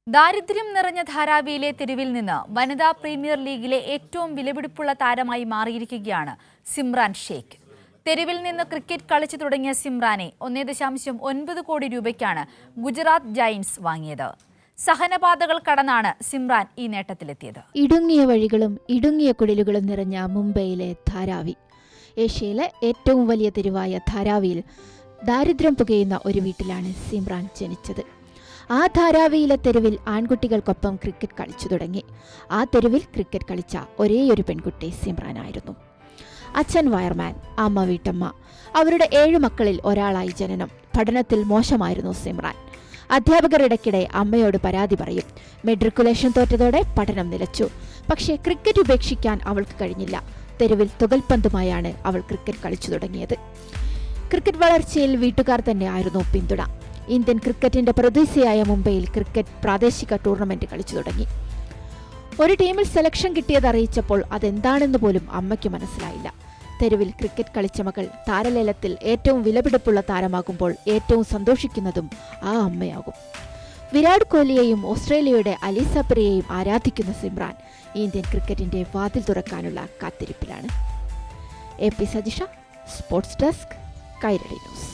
ദാരിദ്ര്യം നിറഞ്ഞ ധാരാവിയിലെ തെരുവിൽ നിന്ന് വനിതാ പ്രീമിയർ ലീഗിലെ ഏറ്റവും വിലപിടിപ്പുള്ള താരമായി മാറിയിരിക്കുകയാണ് സിമ്രാൻ ഷേഖ്. തെരുവിൽ നിന്ന് ക്രിക്കറ്റ് കളിച്ചു തുടങ്ങിയ സിമ്രാനെ 1.9 കോടി രൂപയ്ക്കാണ് ഗുജറാത്ത് ജയന്റ്സ് വാങ്ങിയത്. സഹനപാതകൾ കടന്നാണ് സിമ്രാൻ ഈ നേട്ടത്തിലെത്തിയത്. ഇടുങ്ങിയ വഴികളും ഇടുങ്ങിയ കുടിലുകളും നിറഞ്ഞ മുംബൈയിലെ ധാരാവി. ഏഷ്യയിലെ ഏറ്റവും വലിയ തെരുവായ ധാരാവിയിൽ ദാരിദ്ര്യം പുകയുന്ന ഒരു വീട്ടിലാണ് സിമ്രാൻ ജനിച്ചത്. ആ ധാരാവിയിലെ തെരുവിൽ ആൺകുട്ടികൾക്കൊപ്പം ക്രിക്കറ്റ് കളിച്ചു തുടങ്ങി. ആ തെരുവിൽ ക്രിക്കറ്റ് കളിച്ച ഒരേയൊരു പെൺകുട്ടി സിമ്രാനായിരുന്നു. അച്ഛൻ വയർമാൻ, അമ്മ വീട്ടമ്മ. അവരുടെ 7 മക്കളിൽ ഒരാളായി ജനനം. പഠനത്തിൽ മോശമായിരുന്നു സിമ്രാൻ. അധ്യാപകർ ഇടയ്ക്കിടെ അമ്മയോട് പരാതി പറയും. മെട്രിക്കുലേഷൻ തോറ്റതോടെ പഠനം നിലച്ചു. പക്ഷേ ക്രിക്കറ്റ് ഉപേക്ഷിക്കാൻ അവൾക്ക് കഴിഞ്ഞില്ല. തെരുവിൽ തുകൽപന്തുമായാണ് അവൾ ക്രിക്കറ്റ് കളിച്ചു തുടങ്ങിയത്. ക്രിക്കറ്റ് വളർച്ചയിൽ വീട്ടുകാർ തന്നെയായിരുന്നു പിന്തുണ. ഇന്ത്യൻ ക്രിക്കറ്റിന്റെ പ്രതീക്ഷയായ മുംബൈയിൽ ക്രിക്കറ്റ് പ്രാദേശിക ടൂർണമെന്റ് കളിച്ചു തുടങ്ങി. ഒരു ടീമിൽ സെലക്ഷൻ കിട്ടിയതറിയിച്ചപ്പോൾ അതെന്താണെന്ന് പോലും അമ്മയ്ക്ക് മനസ്സിലായില്ല. തെരുവിൽ ക്രിക്കറ്റ് കളിച്ച മകൾ താരലേലത്തിൽ ഏറ്റവും വിലപിടിപ്പുള്ള താരമാകുമ്പോൾ ഏറ്റവും സന്തോഷിക്കുന്നതും ആ അമ്മയാകും. വിരാട് കോഹ്ലിയെയും ഓസ്ട്രേലിയയുടെ അലീസ പെറിയെയും ആരാധിക്കുന്ന സിമ്രാൻ ഇന്ത്യൻ ക്രിക്കറ്റിന്റെ വാതിൽ തുറക്കാനുള്ള കാത്തിരിപ്പിലാണ്. AP Sajisha, sports desk, Kairali news.